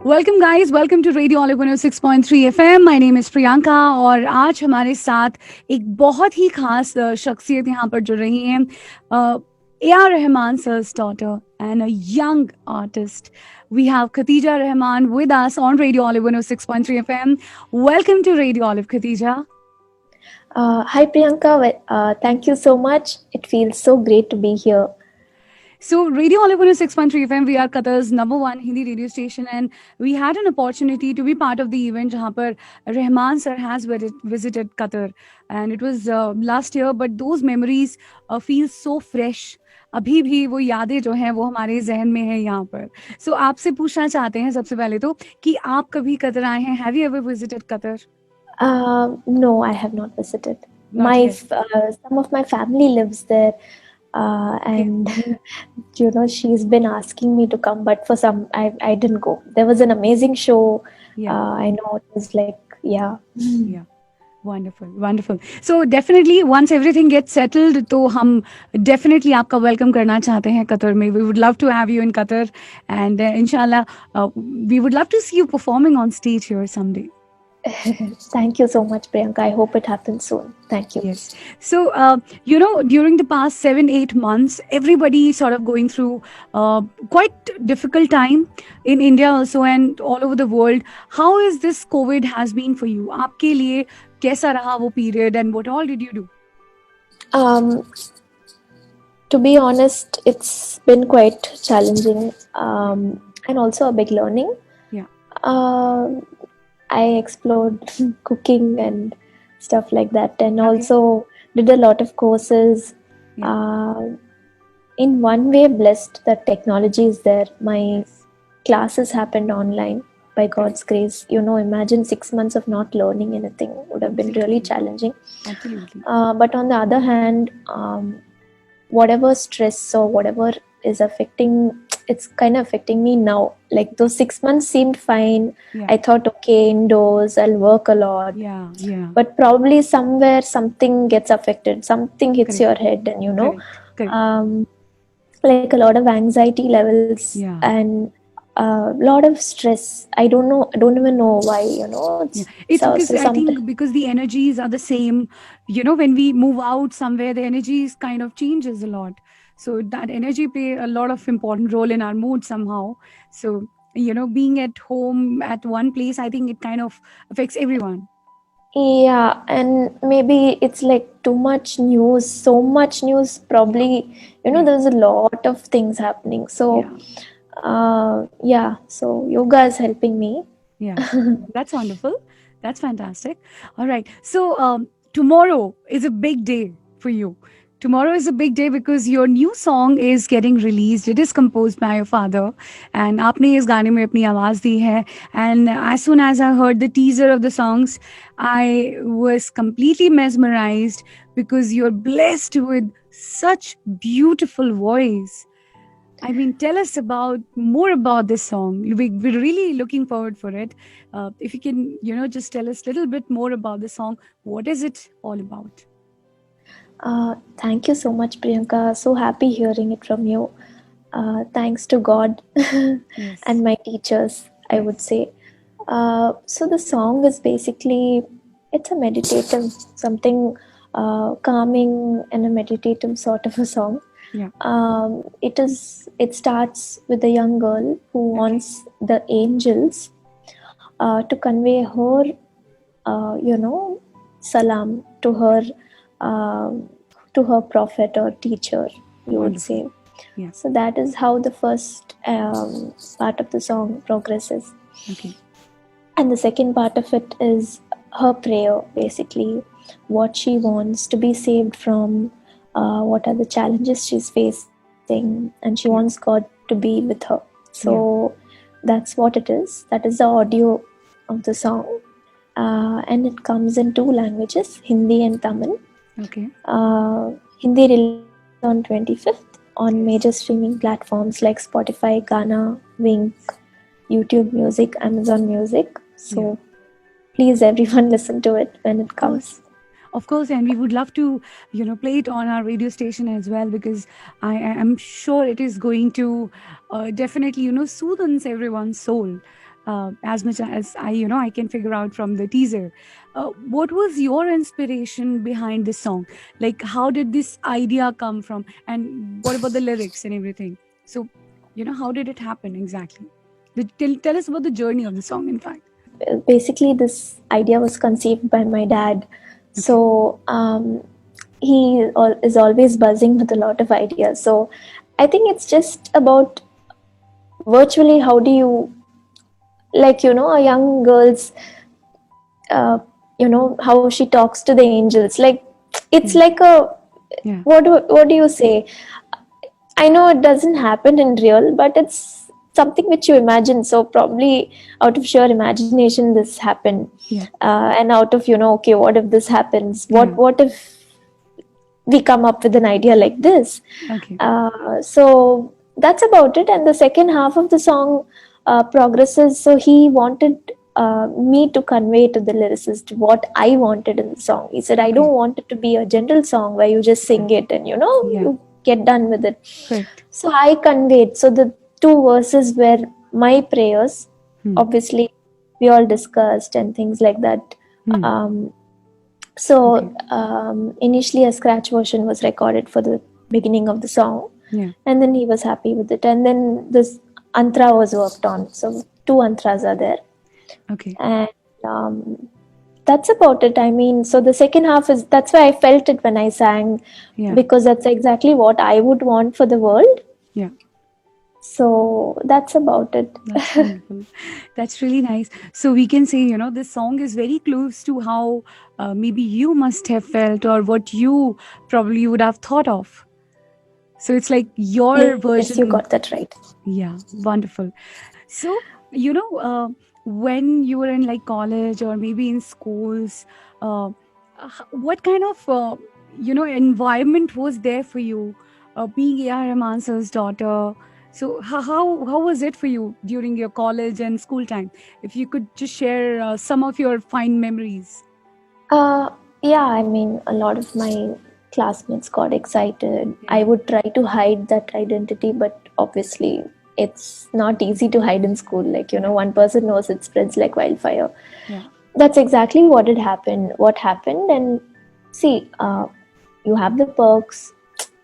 Welcome guys, welcome to radio Olive 106.3 FM. My name is Priyanka और आज हमारे साथ एक बहुत ही खास शख्सियत यहाँ पर जुड़ रही हैं। A.R Rahman's daughter and a young artist. We have Khatija Rahman with us on Radio Olive 106.3 FM. Welcome to Radio Olive, Khatija. Hi Priyanka, thank you so much. It feels so great to be here. So, Radio Olive 106.3 FM, we are Qatar's number one Hindi radio station, and we had an opportunity to be part of the event जहाँ पर Rahman sir has visited Qatar, and it was last year. But those memories feel so fresh. अभी भी वो यादें जो हैं वो हमारे जहन में है यहाँ पर. So आपसे पूछना चाहते हैं सबसे पहले तो कि आप कभी कतर आए हैं? Have you ever visited Qatar? No, I have not visited. Not yet. Some of my family lives there. And she's been asking me to come, but for some I didn't go. There was an amazing show. Yeah. I know it was like, yeah. Yeah. Wonderful. So definitely once everything gets settled, तो हम definitely आपका welcome करना चाहते हैं Qatar में. We would love to have you in Qatar, and inshallah we would love to see you performing on stage here someday. Thank you so much, Priyanka. I hope it happens soon. Thank you. Yes. So, during the past 7-8 months, everybody sort of going through quite difficult time in India also and all over the world. How is this COVID has been for you? आपके लिए कैसा रहा वो period and what all did you do? To be honest, it's been quite challenging and also a big learning. Yeah. I explored cooking and stuff like that, and also did a lot of courses. Yeah. In one way, blessed that technology is there. My classes happened online by God's grace. Imagine 6 months of not learning anything would have been really challenging. Absolutely. But on the other hand, whatever stress or whatever is affecting, it's kind of affecting me now. Like those 6 months seemed fine. Yeah. I thought, okay, indoors, I'll work a lot. Yeah. But probably somewhere something gets affected. Something hits Correct. your head, and Correct. like a lot of anxiety levels. Yeah. And a lot of stress. I don't even know why, It's because I think because the energies are the same. When we move out somewhere, the energies kind of changes a lot. So that energy play a lot of important role in our mood somehow. So, being at home at one place, I think it kind of affects everyone. Yeah, and maybe it's like too much news, so much news. Probably, there's a lot of things happening. So, so yoga is helping me. Yeah, that's wonderful. That's fantastic. All right. So, tomorrow is a big day for you. Tomorrow is a big day because your new song is getting released. It is composed by your father, and आपने इस गाने में अपनी आवाज़ दी है. And as soon as I heard the teaser of the songs, I was completely mesmerized because you're blessed with such beautiful voice. I mean, tell us more about this song. We're really looking forward for it. If you can, just tell us a little bit more about the song. What is it all about? Thank you so much, Priyanka. So happy hearing it from you. Thanks to God Yes. and my teachers, I would say. So the song is basically, it's a meditative, something calming and a meditative sort of a song. Yeah. It starts with a young girl who wants the angels to convey her, salam to her prophet or teacher, you would say. Yeah. So that is how the first part of the song progresses. Okay. And the second part of it is her prayer, basically, what she wants to be saved from, what are the challenges she's facing, and she wants God to be with her. So that's what it is. That is the audio of the song. And it comes in 2 languages, Hindi and Tamil. Okay. Hindi released on 25th on major streaming platforms like Spotify, Gaana, Wink, YouTube Music, Amazon Music. So please everyone listen to it when it comes. Of course, and we would love to, play it on our radio station as well, because I am sure it is going to definitely, soothe everyone's soul. as much as I can figure out from the teaser. What was your inspiration behind this song? Like, how did this idea come from? And what about the lyrics and everything? So, how did it happen exactly? Tell us about the journey of the song, in fact. Basically, this idea was conceived by my dad. Okay. So is always buzzing with a lot of ideas. So I think it's just about virtually how do you, like, a young girl's, uh, how she talks to the angels. Like, it's Yeah. like a, Yeah. what do you say? I know it doesn't happen in real, but it's something which you imagine. So probably out of sheer imagination, this happened, Yeah. and out of okay, what if this happens? What Yeah. what if we come up with an idea like this? Okay. So that's about it. And the second half of the song progresses. So he wanted me to convey to the lyricist what I wanted in the song. He said, I Okay. don't want it to be a general song where you just sing it and Yeah. you get done with it. Correct. So I conveyed. So the two verses were my prayers. Hmm. Obviously, we all discussed and things like that. Hmm. Um, Okay. so initially, a scratch version was recorded for the beginning of the song, Yeah. and then he was happy with it. And then this antra was worked on. So two antras are there, Okay. and that's about it. I mean, so the second half is that's why I felt it when I sang, Yeah. because that's exactly what I would want for the world. Yeah. So that's about it. That's wonderful. That's really nice. So we can say, this song is very close to how maybe you must have felt or what you probably would have thought of. So it's like your Yes, you got version. that right. Yeah, wonderful. So, when you were in like college or maybe in schools, what kind of, environment was there for you being A.R Rahman's daughter? So, how was it for you during your college and school time? If you could just share some of your fine memories. Uh, yeah, I mean, a lot of my classmates got excited. Yeah, I would try to hide that identity, but obviously, it's not easy to hide in school. Like, yeah, one person knows, it spreads like wildfire. yeah. That's exactly what had happened. What happened, and see, you have the perks.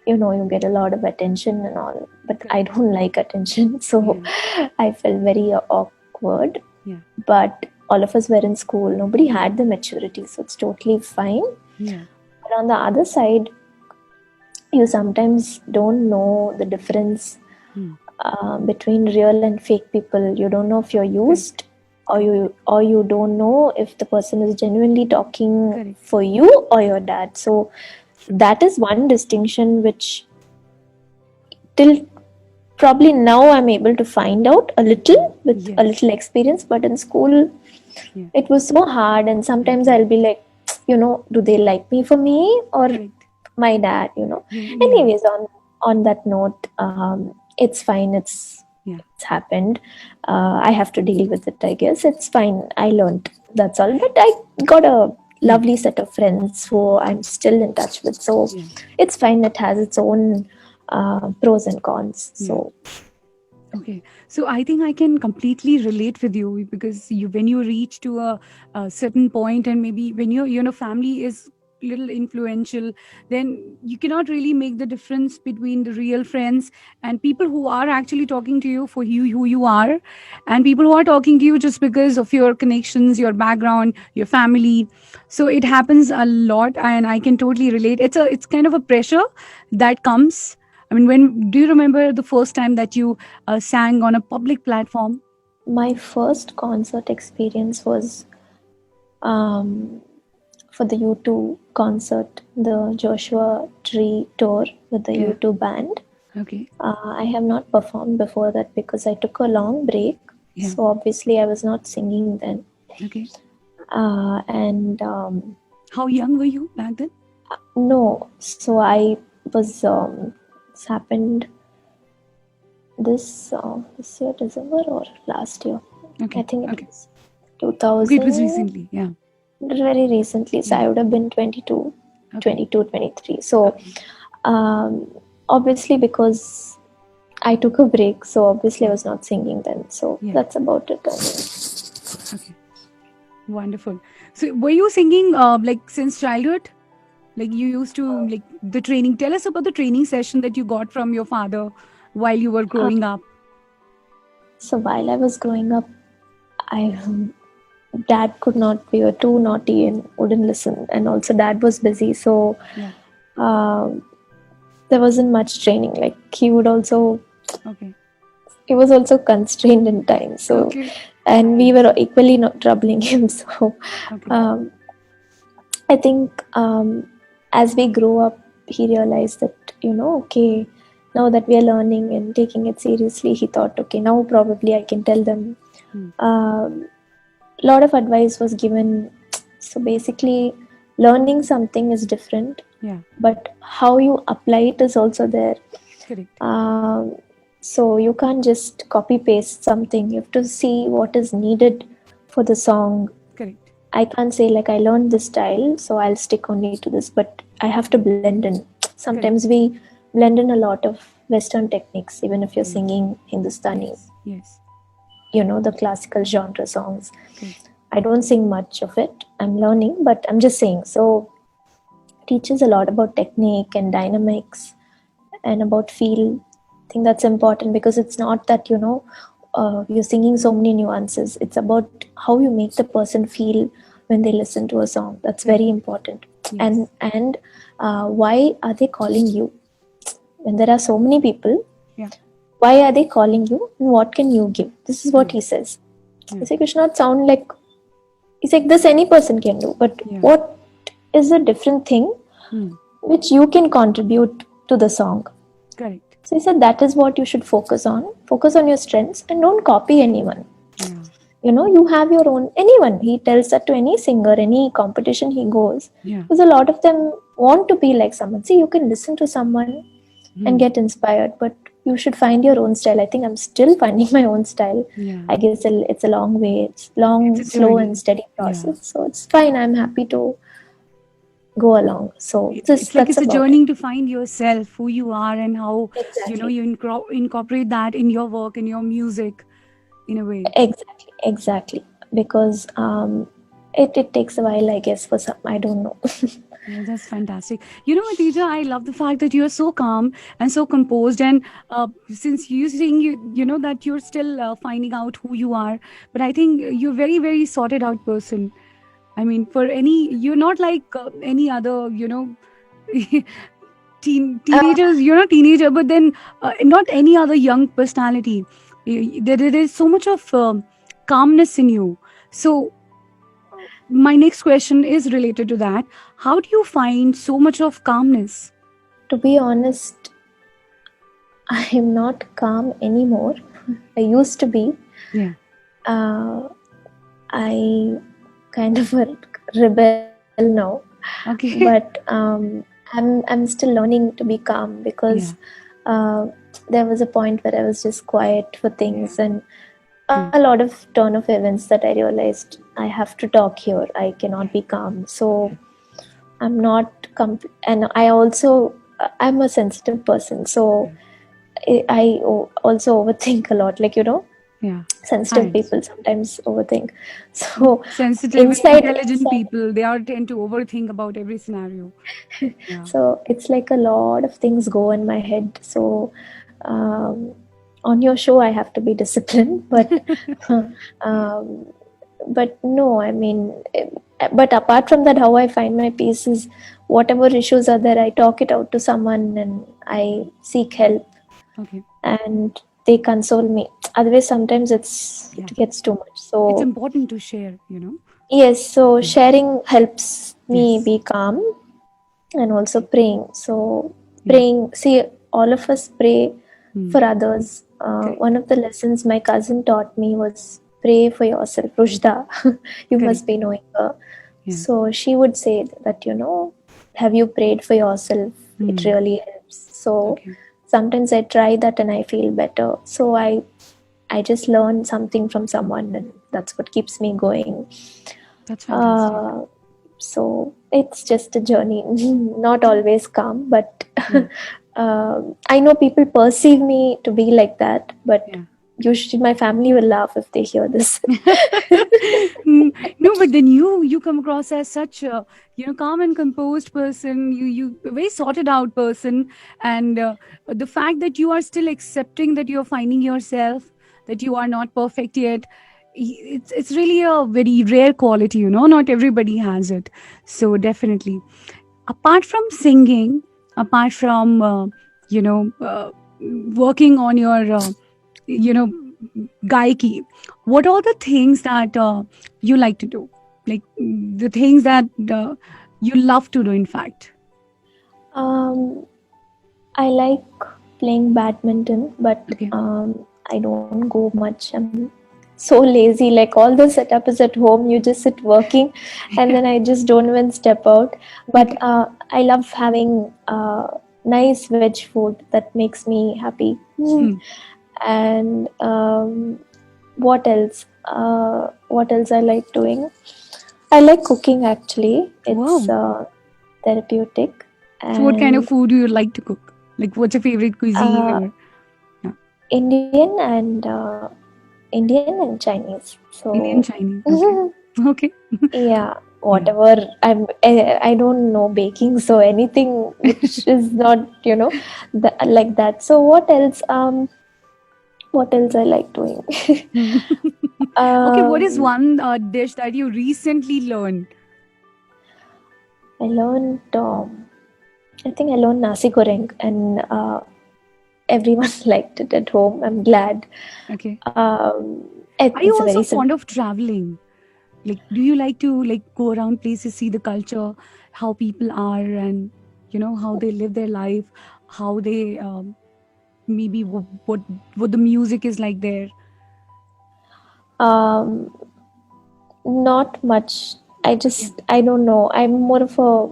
You get a lot of attention and all, but I Correct. don't like attention, so Yeah, I felt very awkward. yeah, But all of us were in school, nobody had the maturity, so it's totally fine. yeah. But on the other side, you sometimes don't know the difference Hmm. between real and fake people. You don't know if you're used, Correct. or Correct. you don't know if the person is genuinely talking Correct. for you or your dad. So True. that is one distinction which till probably now I'm able to find out a little with a Yes. little experience. But in school, Yeah. it was so hard, and I sometimes agree. I'll be like, do they like me for me or Correct. my dad. Yeah. Anyways, on that note, it's fine. Yeah. It's happened. I have to deal with it, I guess. It's fine. I learned, that's all. But I got a Hmm. lovely set of friends who I'm still in touch with, so Yeah. it's fine. It has its own pros and cons. Yeah. So Okay. So I think I can completely relate with you because when you reach to a certain point and maybe when your family is little influential, then you cannot really make the difference between the real friends and people who are actually talking to you for you who you are, and people who are talking to you just because of your connections, your background, your family. So it happens a lot, and I can totally relate. It's kind of a pressure that comes. I mean, when do you remember the first time that you sang on a public platform? my first concert experience was um, for the U2 concert, the Joshua Tree tour with the Yeah. U2 band. Okay. I have not performed before that because I took a long break. Yeah. So obviously, I was not singing then. Okay. And How young were you back then? no, so I was. This happened this year, December or last year. I Okay. think it Okay. was Okay. It was 2000, recently. Yeah. very recently. So Yeah. I would have been 22, Okay. 22, 23. So Okay. obviously, because I took a break, so obviously I Yeah. was not singing then. So Yeah. that's about it. Okay. Wonderful. So were you singing like since childhood? Like you used to like the training. Tell us about the training session that you got from your father while you were Uh, growing up. so while I was growing up, I dad could not. We were too naughty and wouldn't listen, and also dad was busy, so Yeah. um, there wasn't much training. Like Okay. he was also constrained in time. So, Okay. and we were equally not troubling him. So, Okay. um, I think as we grow up, he realized that, okay, now that we are learning and taking it seriously, he thought, okay, now probably I can tell them. Hmm. A lot of advice was given. So basically, learning something is different, Yeah. but how you apply it is also there. Correct. Um, so you can't just copy paste something. You have to see what is needed for the song. Correct. I can't say like I learned this style, so I'll stick only to this, but I have to blend in. Sometimes Correct. we blend in a lot of Western techniques, even if you're Yes. singing Hindustani, Yes. Yes. the classical genre songs. Correct. I don't sing much of it. I'm learning, but I'm just saying. So it teaches a lot about technique and dynamics and about feel. I think that's important because it's not that you're singing so many nuances. It's about how you make the person feel when they listen to a song. That's Correct. very important. Yes. And why are they calling you when there are so many people? Yeah. Why are they calling you, and what can you give? This is what Yeah. he says. Yeah. He's like, it should not sound like, he's like, this any person can do, but Yeah. what is a different thing Hmm. which you can contribute to the song? Correct. So he said that is what you should focus on. Focus on your strengths and don't copy anyone. Yeah. You have your own, anyone. He tells that to any singer, any competition he goes. Yeah. Because a lot of them want to be like someone. See, you can listen to someone and Hmm. get inspired, but you should find your own style. I think I'm still finding my own style. Yeah. I guess it's a long way. It's It's a long, slow, and journey. steady Yeah. process. So it's fine. I'm happy to go along. So It's like that's it's a about it. journey to find yourself, who you are, and how Exactly. you incorporate that in your work and your music in a way. Exactly. Because it takes a while, I guess, for some. I don't know. Yeah, that's fantastic. Atija, I love the fact that you're so calm and so composed. And since you saying you know that you're still finding out who you are, but I think you're very very sorted out person. I mean, you're not like any other uh, teenagers. You're not teenager, but then not any other young personality. There is so much of calmness in you. So my next question is related to that. How do you find so much of calmness? to be honest, I am not calm anymore. I used to be. Yeah. Uh, I kind of a rebel now, but Okay. I'm still learning to be calm because Yeah. uh, there was a point where I was just quiet for Yeah. things, and a Yeah. lot of turn of events that I realized I have to talk here. I cannot Yeah. be calm, so Yeah. I'm not and I also I'm a sensitive person, so Yeah. I also overthink a lot. Like Yeah. sensitive And people sometimes overthink. So sensitive and intelligent inside, people, they are tend to overthink about every scenario. Yeah. so it's like a lot of things go in my head. So um, on your show, I have to be disciplined, um, but no, I mean, but apart from that, how I find my peace is whatever issues are there, I talk it out to someone and I seek help, Okay. and they console me. Otherwise, sometimes it Yeah. gets too much. It's So important to share. yes, so Yeah. sharing helps me Yes. be calm, and also Okay. praying. So Yeah. praying, see, all of us pray Hmm. for others. One Correct. of the lessons my cousin taught me was pray for yourself. Rushda, you must Correct. be knowing her. Yeah. So she would say that, have you prayed for yourself? It Hmm. really helps. So Okay. sometimes I try that and I feel better. So I just learn something from someone, and that's what keeps me going. That's fantastic. Uh, so it's just a journey, not always calm, but Yeah. I know people perceive me to be like that, but Yeah. usually my family will laugh if they hear this. No, but then you come across as such a calm and composed person. You a very sorted out person, and the fact that you are still accepting that you're finding yourself, that you are not perfect yet. It's really a very rare quality. Not everybody has it. So definitely, apart from singing, apart from working on your you know gaiki, what are the things that you like to do, like the things that you love to do, in fact? Um, I like playing badminton, but Okay. I don't go much. I'm so lazy. Like all the setup is at home. You just sit working, and then I just don't even step out. But Okay. I love having nice veg food that makes me happy. Hmm. And what else? What else I like doing? I like cooking actually. It's Wow. therapeutic. So what kind of And food do you like to cook? Like, what's your favorite cuisine? uh, Or yeah. Indian and Chinese. So Indian, Chinese? Okay. Okay. yeah, Yeah. whatever. I don't know baking, so anything which is not like that. So what else I like doing? Okay, what is um, one dish that you recently learned? I learned. I think I learned nasi goreng, and everyone liked it at home. I'm glad. Okay. Are you It's a also very fond simple. of traveling? Like, do you like to go around places, see the culture, how people are, and how they live their life, how they maybe what the music is like there? Um, Not much. Yeah. I don't know. I'm more of a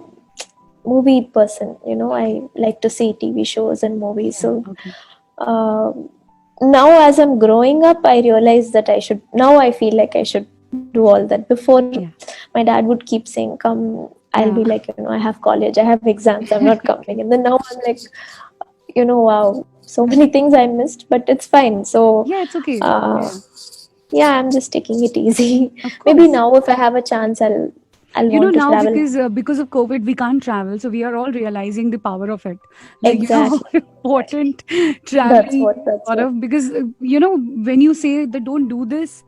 movie person. Okay. I like to see TV shows and movies. Yeah. So Okay. um, now, as I'm growing up, I realize that now I feel like I should do all that. Before, Yeah. my dad would keep saying, "Come," I'll be Yeah. like, I have college, I have exams, I'm not coming. Okay. And then now I'm like, wow, so many things I missed, but it's fine. So, Yeah, it's okay. uh, Yeah. yeah, I'm just taking it easy. Of Maybe course. now, if I have a chance, I'll want to Now travel. because of COVID we can't travel, so we are all realizing the power of it. Like, how Exactly, exactly. important That's traveling what. is, That's sort what. of, because when you say that don't do this,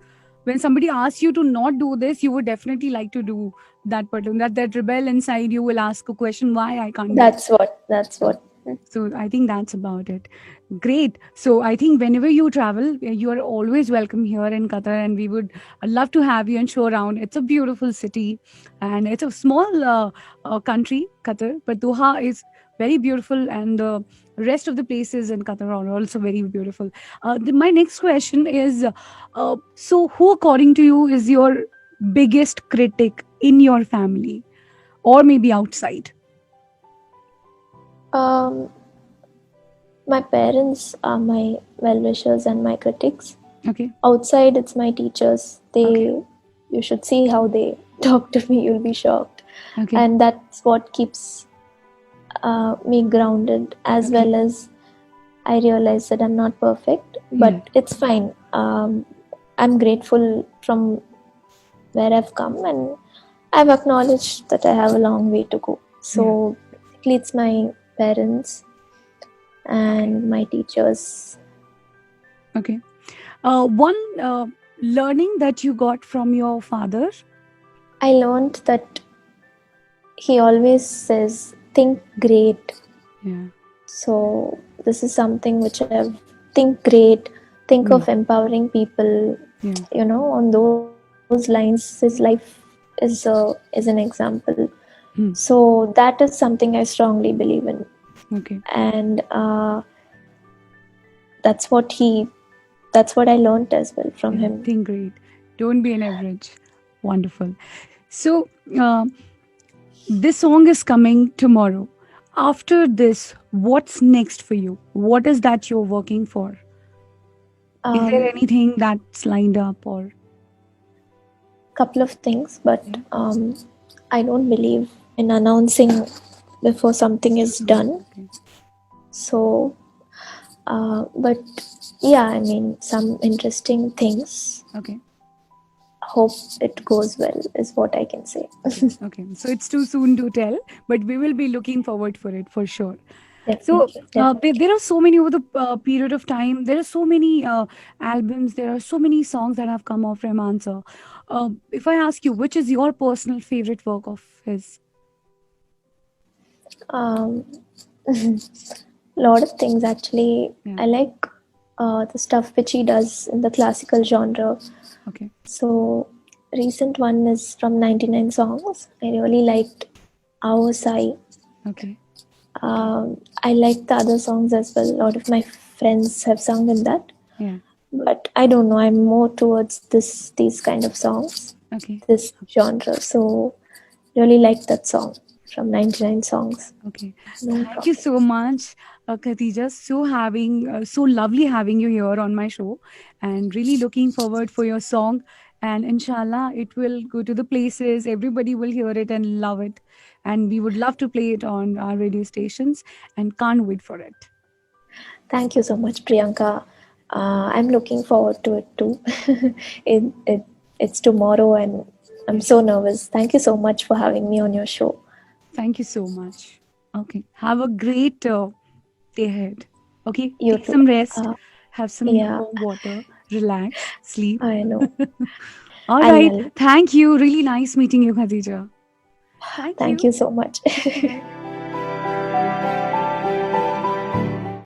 when somebody asks you to not do this, you would definitely like to do that particular, that rebel inside you will ask a question, why I can't do That's what. That's it. what. So I think that's about it. Great. So I think whenever you travel, you are always welcome here in Qatar, and we would love to have you and show around. It's a beautiful city, and it's a small country, Qatar, but Doha is very beautiful, and the rest of the places in Qatar are also very beautiful. My next question is, so who, according to you, is your biggest critic in your family, or maybe outside? Um, my parents are my well wishers and my critics. Okay. Outside, it's my teachers. Okay. You should see how they talk to me. You'll be shocked, Okay. and that's what keeps me grounded, as Okay. well as I realize that I'm not perfect, Yeah. but it's fine. I'm grateful from where I've come, and I've acknowledged that I have a long way to go. Yeah. So basically, it's my parents Okay. and my teachers. Okay. One learning that you got from your father. I learned that he always says, think great. Yeah. So this is something which I've think great, think Hmm. of empowering people, Yeah. on those lines. His life is an example. Hmm. So that is something I strongly believe in, Okay. and that's what he that's what I learned as well from Yeah. him. Think great. Don't be an average. Wonderful. So, uh, this song is coming tomorrow. After this, what's next for you? What is that you're working for? Is there Um, anything that's lined up, or? Couple of things, but Yeah. I don't believe in announcing before something is Oh, done. okay. So, but yeah, I mean, some interesting things. Okay. Hope it goes well, is what I can say. Okay. Okay. So it's too soon to tell, but we will be looking forward for it for sure. So Definitely, definitely. there are so many over the period of time. There are so many albums. There are so many songs that have come off Rahman sir. If I ask you, which is your personal favorite work of his? Um, lot of things actually. Yeah. I like the stuff which he does in the classical genre. Okay. So, recent one is from 99 Songs. I really liked Our Sai. Okay. I like the other songs as well. A lot of my friends have sung in that. Yeah. But I don't know. I'm more towards these kind of songs, Okay. this genre. So really like that song from 99 Songs. Okay. No Thank you problem. so much, Khatija. So lovely having you here on my show, and really looking forward for your song. And inshallah, it will go to the places. Everybody will hear it and love it. And we would love to play it on our radio stations and can't wait for it. Thank you so much, Priyanka. I'm looking forward to it too. It's tomorrow, and I'm Yes. so nervous. Thank you so much for having me on your show. Thank you so much. Okay. Have a great day ahead. Okay. You Take too. some rest, Uh, have some yeah, warm water, relax, sleep. I know. All right. I'll. Thank you. Really nice meeting you, Khadija. Thank Thank you. you so much. Take care.